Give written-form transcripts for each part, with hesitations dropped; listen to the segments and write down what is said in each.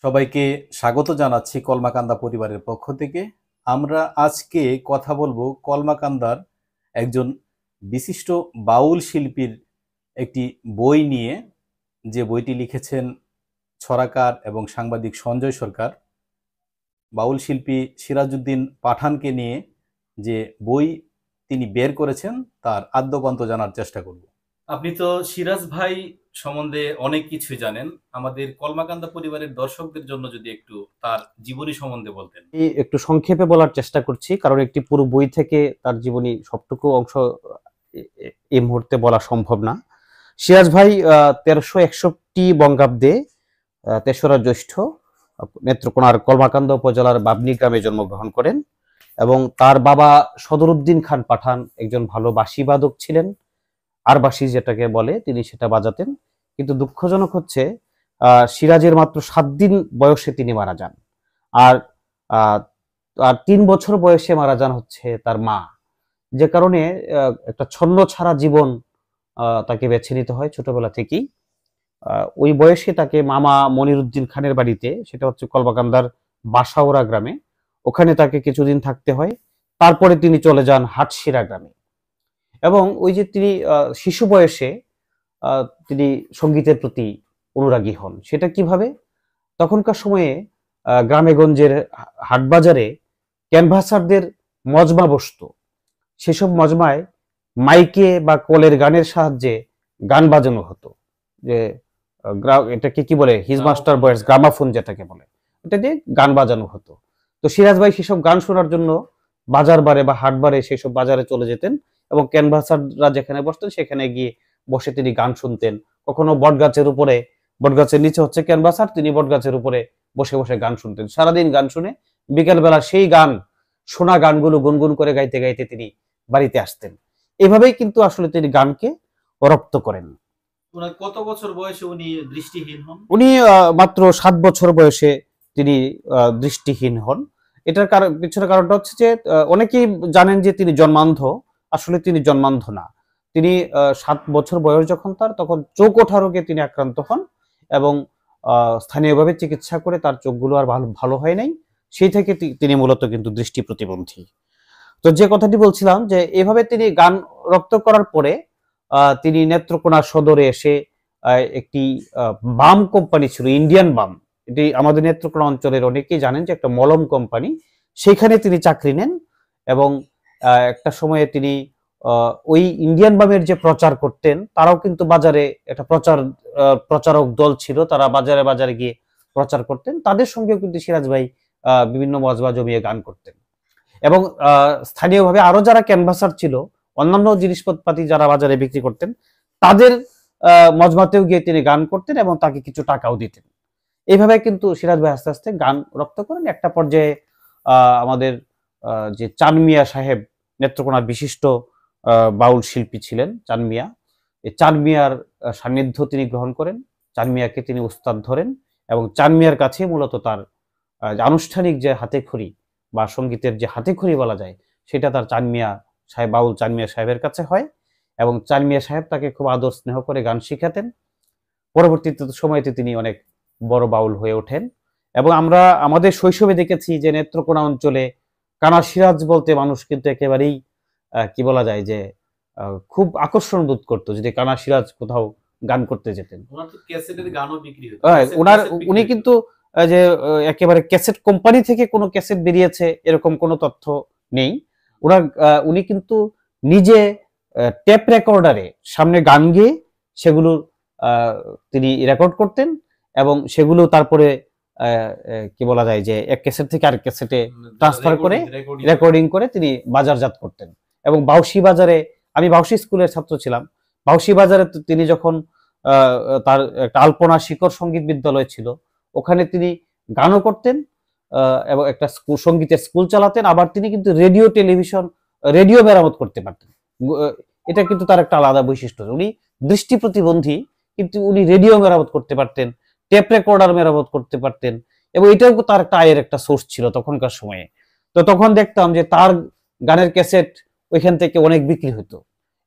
সবাইকে স্বাগত জানাচ্ছি কলমাকান্দা পরিবারের পক্ষ থেকে। আমরা আজকে কথা বলবো কলমাকান্দার একজন বিশিষ্ট বাউল শিল্পীর একটি বই নিয়ে, যে বইটি লিখেছেন ছড়াকার এবং সাংবাদিক সঞ্জয় সরকার। বাউল শিল্পী সিরাজউদ্দিন পাঠানকে নিয়ে যে বই তিনি বের করেছেন তার আদ্যোপান্ত জানার চেষ্টা করব। আপনি তো সিরাজ ভাই সম্বন্ধে অনেক কিছুই জানেন, আমাদের কলমাকান্দা পরিবারের দর্শকদের জন্য যদি একটু তার জীবনী সম্বন্ধে বলতেন। একটু সংক্ষেপে বলার চেষ্টা করছি, কারণ একটি পুরো বই থেকে তার জীবনী সবটুকু অংশ এই মুহূর্তে বলা সম্ভব না। সিরাজ ভাই 1361 বঙ্গাব্দে 3রা জ্যৈষ্ঠ নেত্রকোনার কলমাকান্দা উপজেলার বাবনি গ্রামে জন্মগ্রহণ করেন এবং তার বাবা সদরুদ্দিন খান পাঠান একজন ভালো বাঁশি বাদক ছিলেন। আর বাঁশি যেটাকে বলে তিনি সেটা বাজাতেন, কিন্তু দুঃখজনক হচ্ছে সিরাজের মাত্র 7 দিন বয়সে তিনি মারা যান। আর আর 3 বছর বয়সে মারা যান হচ্ছে তার মা, যে কারণে একটা ছন্ন ছাড়া জীবন তাকে বেছে নিতে হয় ছোটবেলা থেকেই। ওই বয়সে তাকে মামা মনিরুদ্দিন খানের বাড়িতে, সেটা হচ্ছে কলমাকান্দার বাসাওরা গ্রামে, ওখানে তাকে কিছুদিন থাকতে হয়। তারপরে তিনি চলে যান হাটশিরা গ্রামে এবং ওই যে তিনি শিশু বয়সে তিনি সঙ্গীতের প্রতি অনুরাগী হন। সেটা কিভাবে? তখনকার সময়ে গ্রামে গঞ্জের হাটবাজারে ক্যানভাসারদের মজমা বসতো। সেসব মজমায় মাইকে বা কলের গানের সাহায্যে গান বাজানো হতো। যে এটাকে কি বলে, হিজ মাস্টার বয়েস, গ্রামাফোন যেটাকে বলে, এটা দিয়ে গান বাজানো হতো। তো সিরাজ ভাই সেসব গান শোনার জন্য বাজার বারে বা হাট বারে সেসব বাজারে চলে যেতেন এবং ক্যানভাসাররা যেখানে বসতেন সেখানে গিয়ে বসে তিনি গান শুনতেন। কখনো বটগাছের উপরে, বটগাছের নিচে হচ্ছে ক্যানভাসার, তিনি বটগাছের উপরে বসে বসে গান শুনতেন। সারাদিন গান শুনে বিকেলবেলা সেই গান, শোনা গানগুলো গুনগুন করে গাইতে গাইতে তিনি বাড়িতে আসতেন। এভাবেই কিন্তু আসলে তিনি গানকে রপ্ত করেন। কত বছর বয়সে উনি দৃষ্টিহীন হন? উনি মাত্র 7 বছর বয়সে তিনি দৃষ্টিহীন হন। এটার পিছনে কারণটা হচ্ছে যে অনেকেই জানেন যে তিনি জন্মান্ধ। আসলে তিনি জন্মান্ধ না। তিনি 7 বছর বয়স যখন তার, তখন চোখ ওঠা রোগে তিনি আক্রান্ত হন এবং স্থানীয়ভাবে চিকিৎসা করে তার চোখগুলো আর ভালো হয় নাই। সেই থেকে তিনি মূলত কিন্তু দৃষ্টি প্রতিবন্ধী। তো যে কথাটি বলছিলাম, যে এভাবে তিনি গান রপ্ত করার পরে তিনি নেত্রকোনা সদরে এসে একটি বাম কোম্পানি ছিল, ইন্ডিয়ান বাম। এটি আমাদের নেত্রকোনা অঞ্চলের অনেকেই জানেন যে একটা মলম কোম্পানি। সেখানে তিনি চাকরি নেন এবং একটা সময়ে তিনি ওই ইন্ডিয়ান বামের যে প্রচার করতেন, তারাও কিন্তু বাজারে একটা প্রচারক দল ছিল, তারা বাজারে বাজারে গিয়ে প্রচার করতেন। তাদের সঙ্গেও কিন্তু সিরাজ ভাই বিভিন্ন মজমা জমিয়ে গান করতেন এবং স্থানীয়ভাবে আরো যারা ক্যানভাসার ছিল, অন্যান্য জিনিসপত্রপাতি যারা বাজারে বিক্রি করতেন, তাদের মজমাতেও গিয়ে তিনি গান করতেন এবং তাকে কিছু টাকাও দিতেন। এইভাবে কিন্তু সিরাজ ভাই আস্তে আস্তে গান রপ্ত করেন। একটা পর্যায়ে আমাদের যে চান মিয়া সাহেব, নেত্রকোনার বিশিষ্ট বাউল শিল্পী ছিলেন চান মিয়া, এই চান মিয়ার সান্নিধ্য তিনি গ্রহণ করেন। চান মিয়াকে তিনি উস্তাদ ধরেন এবং চান মিয়ার কাছে মূলত তার আনুষ্ঠানিক যে হাতেখড়ি বা সঙ্গীতের যে হাতেখড়ি বলা যায়, সেটা তার চান মিয়া সাহেব, বাউল চান মিয়া সাহেবের কাছে হয় এবং চান মিয়া সাহেব তাকে খুব আদর স্নেহ করে গান শিখাতেন। পরবর্তীতে সময়তে তিনি অনেক বড় বাউল হয়ে ওঠেন এবং আমরা আমাদের শৈশবে দেখেছি যে নেত্রকোনা অঞ্চলে কানা সিরাজ বলতে মানুষ কিন্তু একেবারেই কি বলা যায় যে খুব আকর্ষণ বোধ করতো যদি কানা সিরাজ কোথাও গান করতে যেতেন। উনি কিন্তু যে একেবারে ক্যাসেট কোম্পানি থেকে কোনো ক্যাসেট বেরিয়েছে এরকম কোনো তথ্য নেই। উনি কিন্তু নিজে টেপ রেকর্ডারে সামনে গান গেয়ে সেগুলো তিনি রেকর্ড করতেন এবং সেগুলো তারপরে কি বলা যায় যে এক ক্যাসেট থেকে আরেক ক্যাসেটে ট্রান্সফার করে রেকর্ডিং করে তিনি বাজারজাত করতেন। এবং বাউসি বাজারে, আমি বাউসি স্কুলের ছাত্র ছিলাম, বাউসি বাজারে তিনি যখন তার একটা আলপনা শিকর সঙ্গীত বিদ্যালয় ছিল, ওখানে তিনি গানও করতেন এবং একটা সঙ্গীতের স্কুল চালাতেন। আবার তিনি কিন্তু রেডিও টেলিভিশন রেডিও মেরামত করতে পারতেন। এটা কিন্তু তার একটা আলাদা বৈশিষ্ট্য। উনি দৃষ্টি প্রতিবন্ধী কিন্তু উনি রেডিও মেরামত করতে পারতেন, টেপ রেকর্ডার মেরামত করতে পারতেন এবং এটাও তার একটা আয়ের একটা সোর্স ছিল তখনকার সময়ে। তো তখন দেখতাম যে তার গানের ক্যাসেট ওইখান থেকে অনেক বিক্রি হতো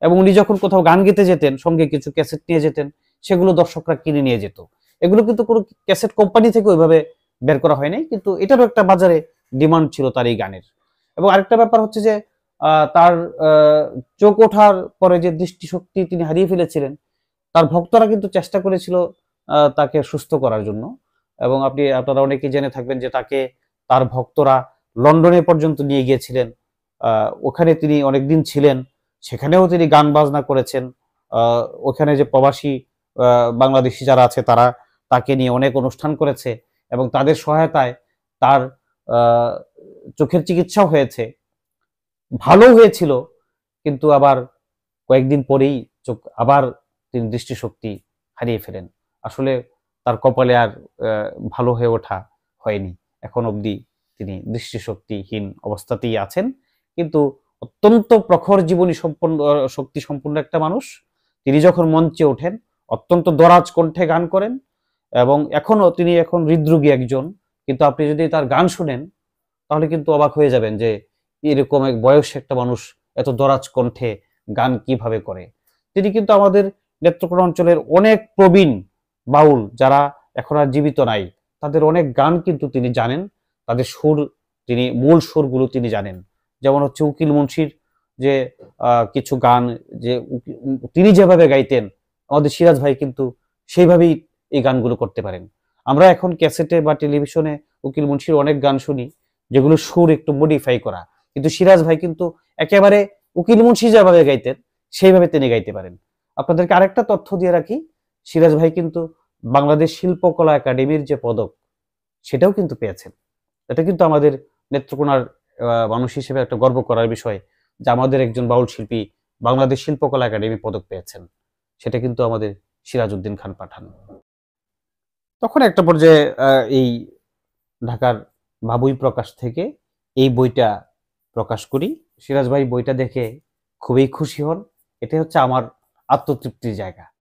এবং উনি যখন কোথাও গান গেতে যেতেন সঙ্গে কিছু ক্যাসেট নিয়ে যেতেন, সেগুলো দর্শকরা কিনে নিয়ে যেত। এগুলো কিন্তু কোনো ক্যাসেট কোম্পানি থেকে ওইভাবে বের করা হয় নাই, কিন্তু এটারও একটা বাজারে ডিমান্ড ছিল তার এই গানের। এবং আরেকটা ব্যাপার হচ্ছে যে তার চোখ ওঠার পরে যে দৃষ্টিশক্তি তিনি হারিয়ে ফেলেছিলেন, তার ভক্তরা কিন্তু চেষ্টা করেছিল তাকে সুস্থ করার জন্য। এবং আপনারা অনেকেই জেনে থাকবেন যে তার ভক্তরা লন্ডনে পর্যন্ত নিয়ে গিয়েছিলেন। ওখানে তিনি অনেকদিন ছিলেন, সেখানেও তিনি গান বাজনা করেছেন। ওখানে যে প্রবাসী বাংলাদেশি যারা আছে তারা তাকে নিয়ে অনেক অনুষ্ঠান করেছে, এবং তাদের সহায়তায় তার চোখের চিকিৎসাও হয়েছে, ভালো হয়েছিল। কিন্তু আবার কয়েকদিন পরেই আবার তিনি দৃষ্টিশক্তি হারিয়ে ফেলেন। আসলে তার কপালে আর ভালো হয়ে ওঠা হয়নি। এখন অবধি তিনি দৃষ্টিশক্তিহীন অবস্থাতেই আছেন, কিন্তু অত্যন্ত প্রখর জীবনী সম্পন্ন শক্তি সম্পন্ন একটা মানুষ। তিনি যখন মঞ্চে ওঠেন অত্যন্ত দরাজ কণ্ঠে গান করেন, এবং তিনি এখন হৃদরোগী একজন। কিন্তু আপনি যদি তার গান শুনেন তাহলে কিন্তু অবাক হয়ে যাবেন যে এরকম এক বয়সে একটা মানুষ এত দরাজ কণ্ঠে গান কিভাবে করে। তিনি কিন্তু আমাদের নেত্রকোনা অঞ্চলের অনেক প্রবীণ বাউল যারা এখন আর জীবিত নাই, তাদের অনেক গান কিন্তু তিনি জানেন, তাদের মূল সুরগুলো তিনি জানেন। যেমন হচ্ছে উকিল মুন্সির যে কিছু গান যে তিনি যেভাবে গাইতেন, আমাদের সিরাজ ভাই কিন্তু সেইভাবেই এই গানগুলো করতে পারেন। আমরা এখন ক্যাসেটে বা টেলিভিশনে উকিল মুন্সির অনেক গান শুনি যেগুলো সুর একটু মডিফাই করা, কিন্তু সিরাজ ভাই কিন্তু একেবারে উকিল মুন্সি যেভাবে গাইতেন সেইভাবে তিনি গাইতে পারেন। আপনাদেরকে আরেকটা তথ্য দিয়ে রাখি, সিরাজ ভাই কিন্তু বাংলাদেশ শিল্পকলা একাডেমির যে পদক সেটাও কিন্তু পেয়েছেন। এটা কিন্তু আমাদের নেত্রকোনার মানুষ হিসেবে একটা গর্ব করার বিষয় যে আমাদের একজন বাউল শিল্পী বাংলাদেশ শিল্পকলা একাডেমি পদক পেয়েছেন। সেটা কিন্তু আমাদের সিরাজউদ্দিন খান পাঠান। তখন একটা পর্যায়ে এই ঢাকার বাবুই প্রকাশ থেকে এই বইটা প্রকাশ করি। সিরাজ ভাই বইটা দেখে খুবই খুশি হন। এটাই হচ্ছে আমার আত্মতৃপ্তির জায়গা।